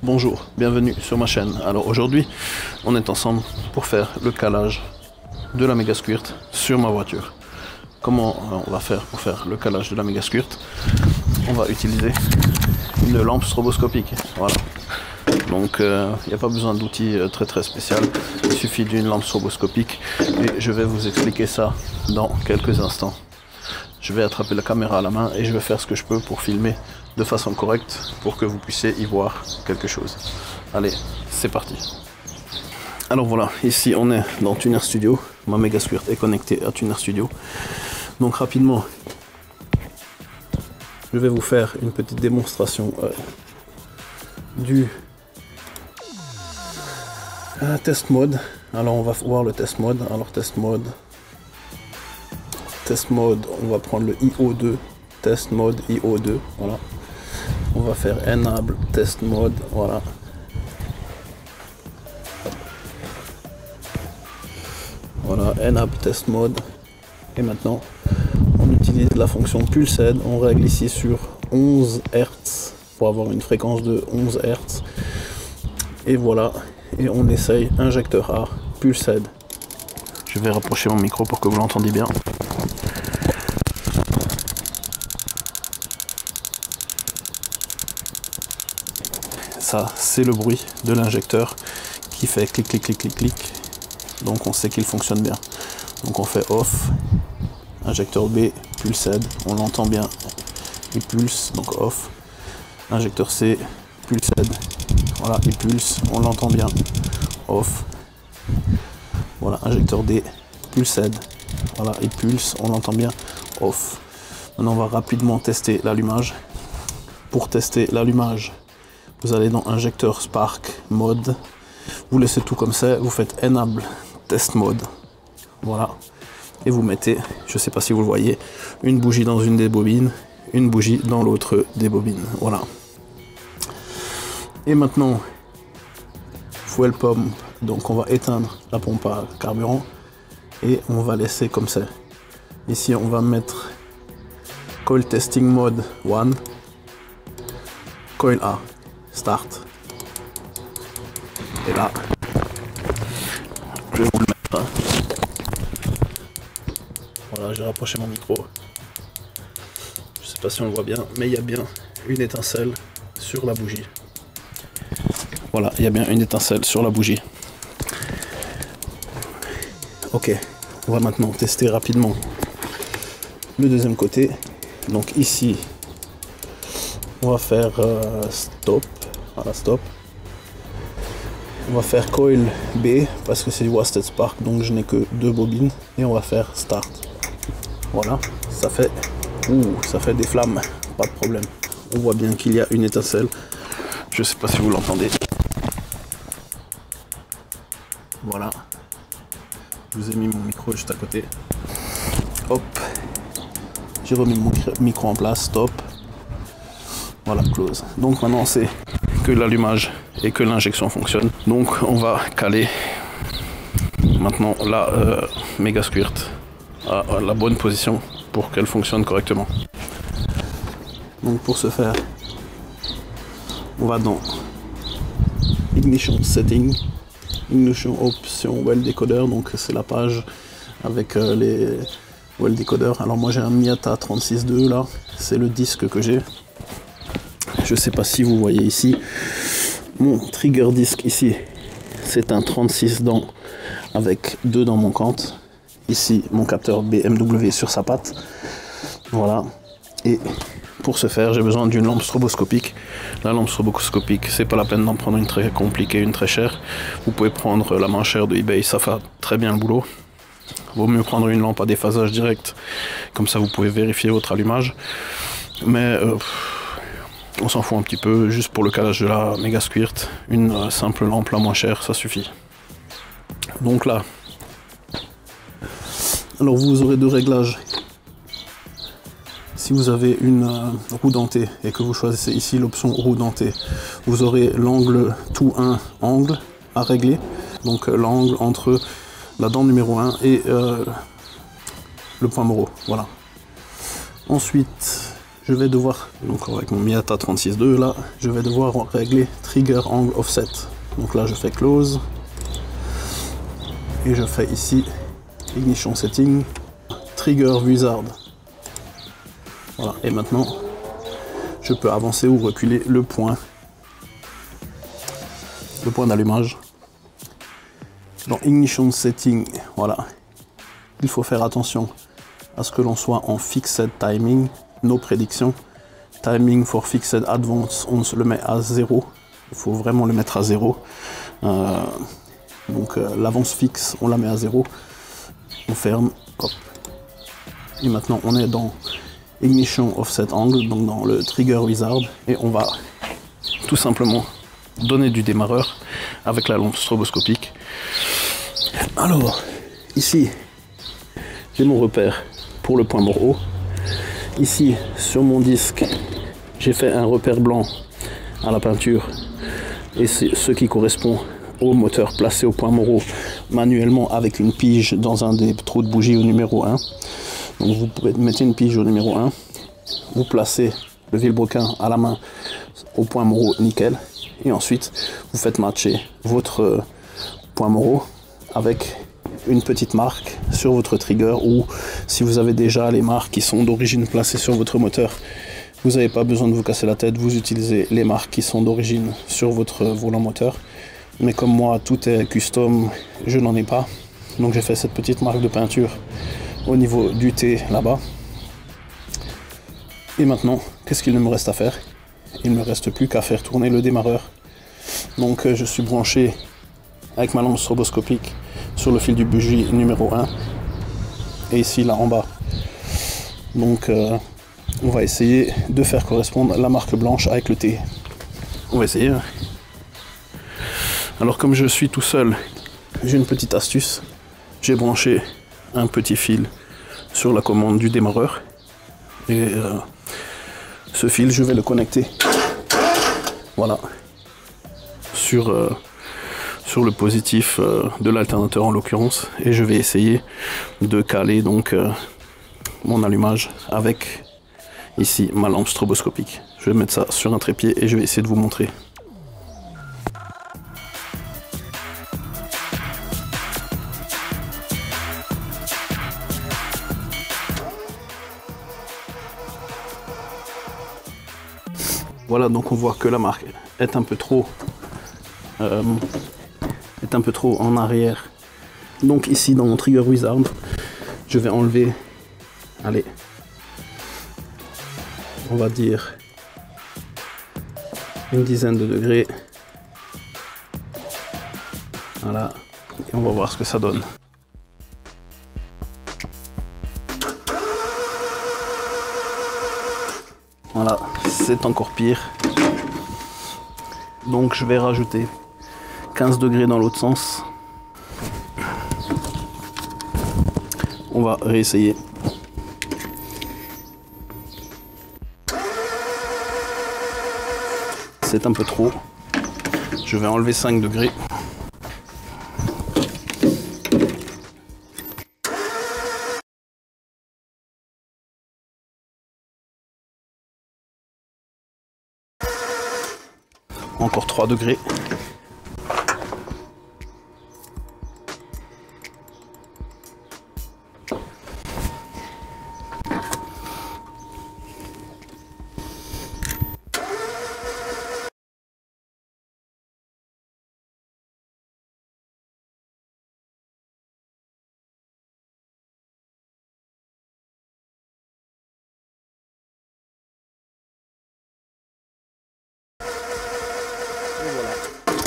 Bonjour, bienvenue sur ma chaîne. Alors aujourd'hui, on est ensemble pour faire le calage de la Mega Squirt sur ma voiture. Comment on va faire pour faire le calage de la Mega Squirt? On va utiliser une lampe stroboscopique. Voilà. Donc il n'y a pas besoin d'outils très spécial. Il suffit d'une lampe stroboscopique et je vais vous expliquer ça dans quelques instants. Je vais attraper la caméra à la main et je vais faire ce que je peux pour filmer de façon correcte pour que vous puissiez y voir quelque chose. Allez, c'est parti. Alors voilà, ici on est dans Tuner Studio. Ma Mega Squirt est connectée à Tuner Studio. Donc rapidement, je vais vous faire une petite démonstration du test mode. Alors on va voir le test mode. Alors test mode, on va prendre le IO2, test mode IO2, voilà. On va faire enable test mode, voilà. Voilà, enable test mode. Et maintenant, on utilise la fonction pulsed. On règle ici sur 11 Hz pour avoir une fréquence de 11 Hz. Et voilà, et on essaye injecteur A, pulsed. Je vais rapprocher mon micro pour que vous l'entendiez bien. Ça, c'est le bruit de l'injecteur qui fait clic, clic, clic, clic, clic. Donc on sait qu'il fonctionne bien. Donc on fait off, injecteur B, pulsed, on l'entend bien, il pulse, donc off. Injecteur C, pulsed, voilà, il pulse, on l'entend bien, off. Voilà, injecteur D, pulsed, voilà, il pulse, on l'entend bien, off. Maintenant on va rapidement tester l'allumage. Pour tester l'allumage, vous allez dans injecteur Spark mode, vous laissez tout comme ça, vous faites enable test mode, voilà, et vous mettez, je sais pas si vous le voyez, une bougie dans une des bobines, une bougie dans l'autre des bobines, voilà. Et maintenant, fuel pump, donc on va éteindre la pompe à carburant et on va laisser comme ça. Ici on va mettre coil testing mode 1, coil A, start. Et là, je vais vous le mettre. Voilà, j'ai rapproché mon micro. Je sais pas si on le voit bien, mais il y a bien une étincelle sur la bougie. Voilà, il y a bien une étincelle sur la bougie. Ok, on va maintenant tester rapidement le deuxième côté. Donc ici, on va faire stop. Voilà, stop. On va faire coil B parce que c'est du Wasted Spark, donc je n'ai que 2 bobines. Et on va faire start. Voilà, ça fait des flammes, pas de problème. On voit bien qu'il y a une étincelle. Je sais pas si vous l'entendez. Voilà. Je vous ai mis mon micro juste à côté. Hop. J'ai remis mon micro en place. Stop. Voilà, close. Donc maintenant on sait que l'allumage et que l'injection fonctionne. Donc on va caler maintenant la Mega Squirt à la bonne position pour qu'elle fonctionne correctement. Donc pour ce faire, on va dans Ignition Setting, Ignition Option Well Decoder, donc c'est la page avec les Well Decoder. Alors moi j'ai un Miata 36.2 là, c'est le disque que j'ai. Je sais pas si vous voyez ici, mon trigger disc ici, c'est un 36 dents avec 2 dents manquantes. Ici, mon capteur BMW sur sa patte. Voilà. Et pour ce faire, j'ai besoin d'une lampe stroboscopique. La lampe stroboscopique, c'est pas la peine d'en prendre une très compliquée, une très chère. Vous pouvez prendre la moins chère de eBay, ça fait très bien le boulot. Vaut mieux prendre une lampe à déphasage direct, comme ça vous pouvez vérifier votre allumage. Mais on s'en fout un petit peu, juste pour le calage de la Mega Squirt, une simple lampe la moins chère, ça suffit. Donc là, alors vous aurez 2 réglages. Si vous avez une roue dentée et que vous choisissez ici l'option roue dentée, vous aurez l'angle tout 1 angle à régler. Donc l'angle entre la dent numéro 1 et le point moro. Voilà. Ensuite, je je vais devoir, donc avec mon Miyata 36.2 là, je vais devoir régler Trigger Angle Offset. Donc là je fais Close, et je fais ici Ignition Setting, Trigger Wizard. Voilà, et maintenant je peux avancer ou reculer le point d'allumage. Dans Ignition Setting, voilà, il faut faire attention à ce que l'on soit en Fixed Timing, nos prédictions. Timing for Fixed Advance, on se le met à 0. Il faut vraiment le mettre à 0. L'avance fixe, on la met à 0. On ferme, hop. Et maintenant, on est dans Ignition Offset Angle, donc dans le Trigger Wizard. Et on va tout simplement donner du démarreur avec la lampe stroboscopique. Alors, ici, j'ai mon repère pour le point mort haut. Ici, sur mon disque, j'ai fait un repère blanc à la peinture. Et c'est ce qui correspond au moteur placé au point mort haut manuellement avec une pige dans un des trous de bougie au numéro 1. Donc vous pouvez mettre une pige au numéro 1. Vous placez le vilebrequin à la main au point mort haut nickel. Et ensuite, vous faites matcher votre point mort haut avec une petite marque sur votre trigger, ou si vous avez déjà les marques qui sont d'origine placées sur votre moteur, vous n'avez pas besoin de vous casser la tête, vous utilisez les marques qui sont d'origine sur votre volant moteur. Mais comme moi, tout est custom, je n'en ai pas. Donc j'ai fait cette petite marque de peinture au niveau du T là-bas. Et maintenant, qu'est-ce qu'il me reste à faire? Il ne me reste plus qu'à faire tourner le démarreur. Donc je suis branché avec ma lampe stroboscopique sur le fil du bougie numéro 1. Et ici, là en bas. Donc on va essayer de faire correspondre la marque blanche avec le T. On va essayer. Alors comme je suis tout seul, j'ai une petite astuce. J'ai branché un petit fil sur la commande du démarreur. Et ce fil, je vais le connecter. Voilà. Sur le positif de l'alternateur en l'occurrence. Et je vais essayer de caler donc mon allumage avec ici ma lampe stroboscopique. Je vais mettre ça sur un trépied et je vais essayer de vous montrer. Voilà, donc on voit que la marque est un peu trop en arrière. Donc ici dans mon Trigger Wizard, je vais enlever, allez, on va dire une dizaine de degrés. Voilà, et on va voir ce que ça donne. Voilà, c'est encore pire. Donc je vais rajouter 15 degrés dans l'autre sens. On va réessayer. C'est un peu trop. Je vais enlever 5 degrés. Encore 3 degrés.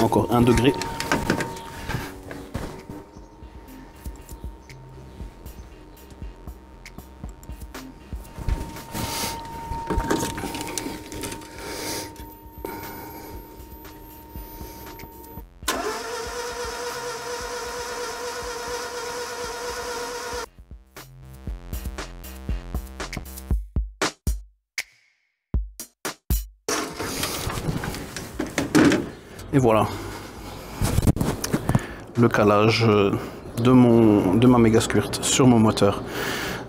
Encore 1 degré. Et voilà, le calage de ma méga squirt sur mon moteur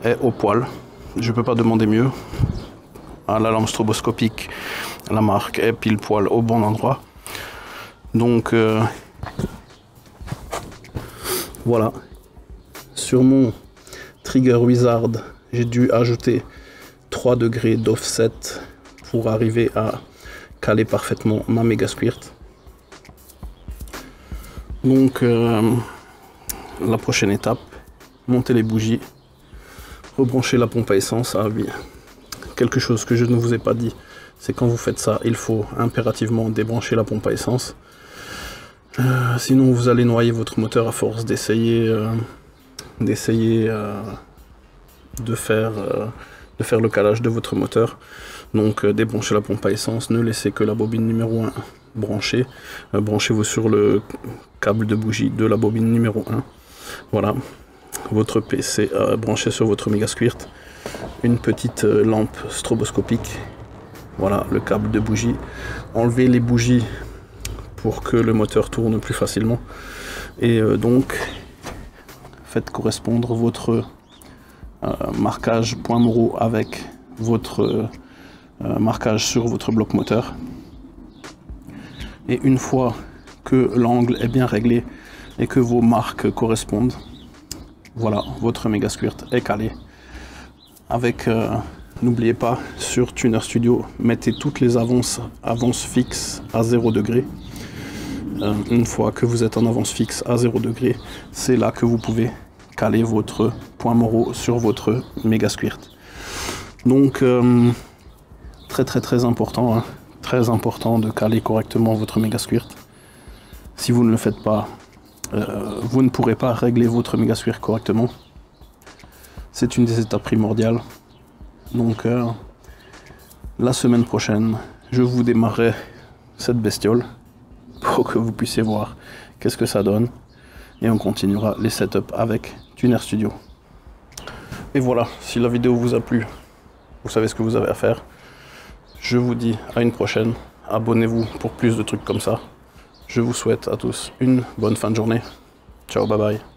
est au poil. Je peux pas demander mieux. à la lampe stroboscopique, la marque est pile poil au bon endroit. Donc voilà. Sur mon Trigger Wizard, j'ai dû ajouter 3 degrés d'offset pour arriver à caler parfaitement ma Mega Squirt. Donc la prochaine étape, monter les bougies, rebrancher la pompe à essence. Ah oui, quelque chose que je ne vous ai pas dit, c'est quand vous faites ça, il faut impérativement débrancher la pompe à essence. Sinon vous allez noyer votre moteur à force d'essayer de faire le calage de votre moteur. Donc débranchez la pompe à essence, ne laissez que la bobine numéro 1 branchée. Branchez-vous sur le câble de bougie de la bobine numéro 1. Voilà, votre PC branché sur votre Mega Squirt. Une petite lampe stroboscopique. Voilà, le câble de bougie. Enlevez les bougies pour que le moteur tourne plus facilement. Et donc, faites correspondre votre marquage point Moreau avec votre marquage sur votre bloc moteur. Et une fois que l'angle est bien réglé et que vos marques correspondent, voilà, votre Mega Squirt est calé. Avec, n'oubliez pas, sur Tuner Studio, mettez toutes les avances fixes à 0 degré. Une fois que vous êtes en avance fixe à 0 degré, c'est là que vous pouvez caler votre point Moreau sur votre Mega Squirt. Donc très important, hein, très important de caler correctement votre Mega Squirt. Si vous ne le faites pas, vous ne pourrez pas régler votre Mega Squirt correctement. C'est une des étapes primordiales. Donc la semaine prochaine, je vous démarrerai cette bestiole pour que vous puissiez voir qu'est-ce que ça donne. Et on continuera les setups avec Tuner Studio. Et voilà, si la vidéo vous a plu, vous savez ce que vous avez à faire. Je vous dis à une prochaine. Abonnez-vous pour plus de trucs comme ça. Je vous souhaite à tous une bonne fin de journée. Ciao, bye bye.